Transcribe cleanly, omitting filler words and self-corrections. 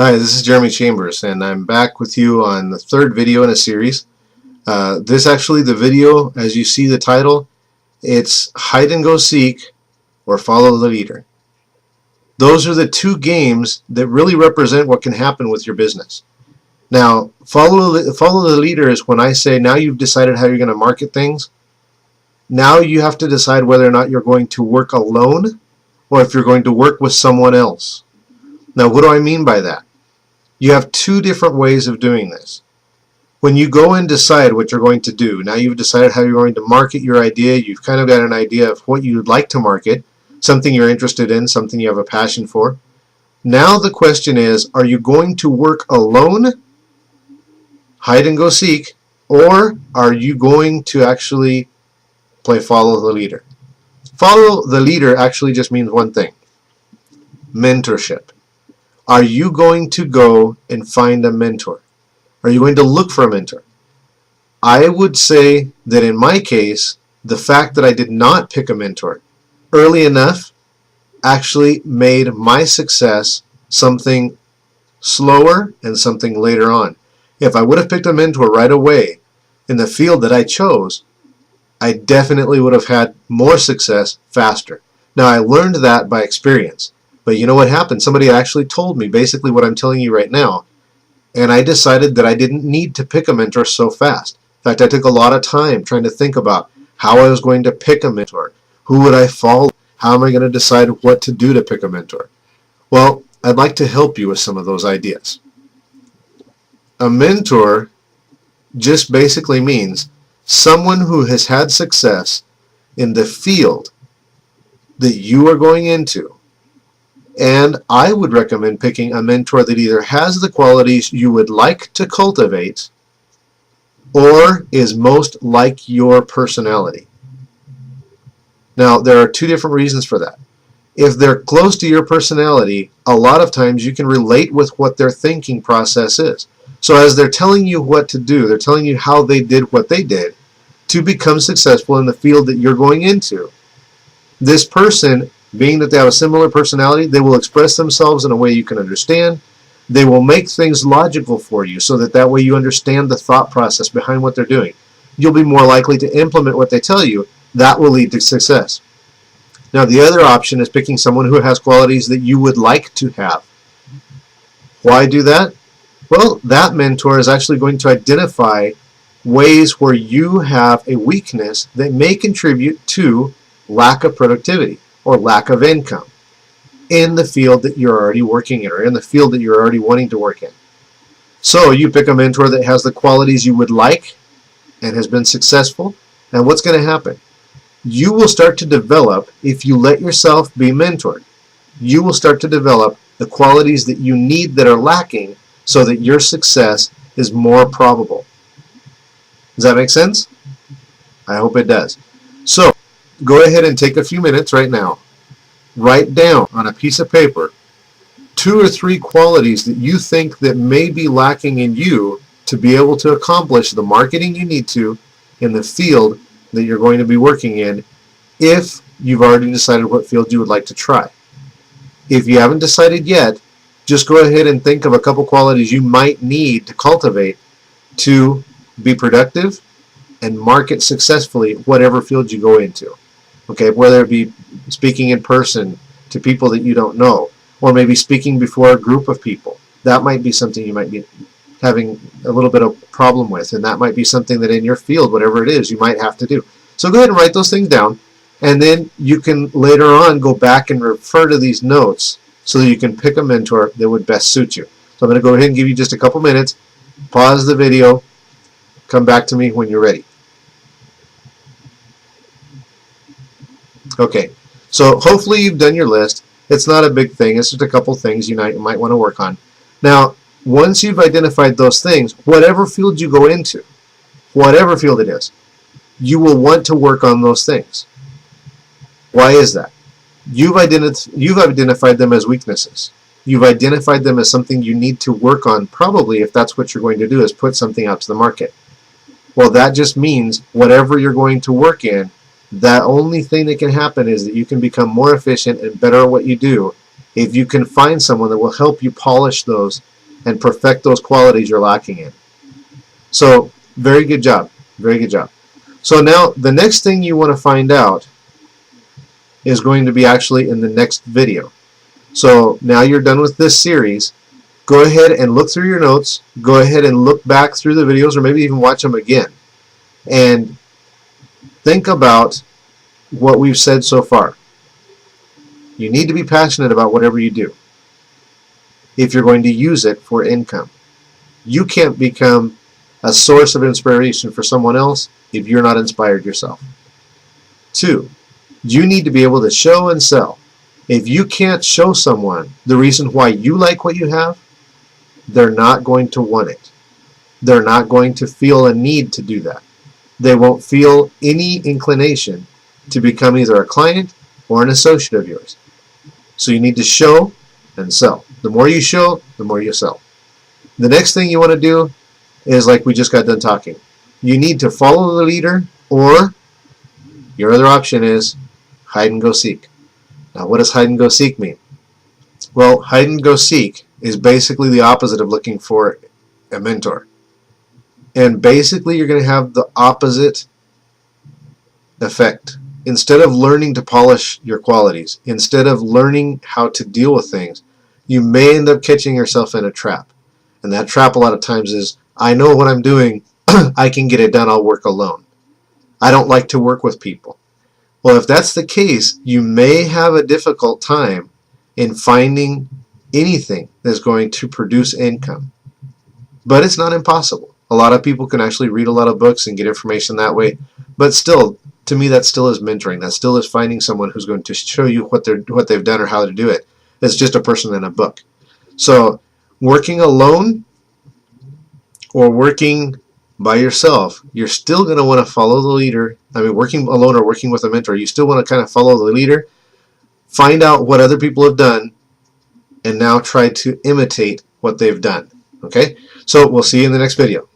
Hi, this is Jeremy Chambers, and I'm back with you on the third video in a series. This actually, the video, as you see the title, it's hide and go seek or follow the leader. Those are the two games that really represent what can happen with your business. Now, follow the leader is when I say now you've decided how you're going to market things. Now you have to decide whether or not you're going to work alone or if you're going to work with someone else. Now, what do I mean by that? You have two different ways of doing this. When you go and decide what you're going to do, now you've decided how you're going to market your idea, you've kind of got an idea of what you'd like to market, something you're interested in, something you have a passion for. Now the question is, are you going to work alone, hide and go seek, or are you going to actually play follow the leader? Follow the leader actually just means one thing: mentorship. Are you going to go and find a mentor? Are you going to look for a mentor? I would say that in my case, the fact that I did not pick a mentor early enough actually made my success something slower and something later on. If I would have picked a mentor right away in the field that I chose, I definitely would have had more success faster. Now, I learned that by experience. But you know what happened? Somebody actually told me basically what I'm telling you right now, and I decided that I didn't need to pick a mentor so fast. In fact, I took a lot of time trying to think about how I was going to pick a mentor. Who would I follow? How am I going to decide what to do to pick a mentor? Well, I'd like to help you with some of those ideas. A mentor just basically means someone who has had success in the field that you are going into. And I would recommend picking a mentor that either has the qualities you would like to cultivate or is most like your personality. Now, there are two different reasons for that. If they're close to your personality, a lot of times you can relate with what their thinking process is. So as they're telling you what to do, they're telling you how they did what they did to become successful in the field that you're going into. This person, being that they have a similar personality, they will express themselves in a way you can understand. They will make things logical for you so that way you understand the thought process behind what they're doing. You'll be more likely to implement what they tell you. That will lead to success. Now, the other option is picking someone who has qualities that you would like to have. Why do that? Well, that mentor is actually going to identify ways where you have a weakness that may contribute to lack of productivity or lack of income in the field that you're already working in or in the field that you're already wanting to work in. So you pick a mentor that has the qualities you would like and has been successful, and what's going to happen? You will start to develop, if you let yourself be mentored, you will start to develop the qualities that you need that are lacking so that your success is more probable. Does that make sense? I hope it does. So go ahead and take a few minutes right now. Write down on a piece of paper 2 or 3 qualities that you think that may be lacking in you to be able to accomplish the marketing you need to in the field that you're going to be working in, if you've already decided what field you would like to try. If you haven't decided yet, just go ahead and think of a couple qualities you might need to cultivate to be productive and market successfully whatever field you go into. Okay, whether it be speaking in person to people that you don't know, or maybe speaking before a group of people. That might be something you might be having a little bit of problem with, and that might be something that in your field, whatever it is, you might have to do. So go ahead and write those things down, and then you can later on go back and refer to these notes so that you can pick a mentor that would best suit you. So I'm going to go ahead and give you just a couple minutes, pause the video, come back to me when you're ready. Okay, so hopefully you've done your list. It's not a big thing. It's just a couple things you might want to work on. Now, once you've identified those things, whatever field you go into, whatever field it is, you will want to work on those things. Why is that? You've identified them as weaknesses. You've identified them as something you need to work on, probably if that's what you're going to do, is put something out to the market. Well, that just means whatever you're going to work in, the only thing that can happen is that you can become more efficient and better at what you do if you can find someone that will help you polish those and perfect those qualities you're lacking in. So very good job. Very good job. So now the next thing you want to find out is going to be actually in the next video. So now you're done with this series. Go ahead and look through your notes. Go ahead and look back through the videos, or maybe even watch them again. And think about what we've said so far. You need to be passionate about whatever you do if you're going to use it for income. You can't become a source of inspiration for someone else if you're not inspired yourself. 2, you need to be able to show and sell. If you can't show someone the reason why you like what you have, they're not going to want it. They're not going to feel a need to do that. They won't feel any inclination to become either a client or an associate of yours. So you need to show and sell. The more you show, the more you sell. The next thing you want to do is like we just got done talking. You need to follow the leader, or your other option is hide and go seek. Now, what does hide and go seek mean? Well, hide and go seek is basically the opposite of looking for a mentor. And basically you're going to have the opposite effect. Instead of learning to polish your qualities, instead of learning how to deal with things, you may end up catching yourself in a trap. And that trap a lot of times is, I know what I'm doing, I can get it done, I'll work alone. I don't like to work with people. Well, if that's the case, you may have a difficult time in finding anything that's going to produce income. But it's not impossible. A lot of people can actually read a lot of books and get information that way. But still, to me, that still is mentoring. That still is finding someone who's going to show you what they've done or how to do it. It's just a person in a book. So working alone or working by yourself, you're still going to want to follow the leader. I mean, working alone or working with a mentor, you still want to kind of follow the leader, find out what other people have done, and now try to imitate what they've done. Okay? So we'll see you in the next video.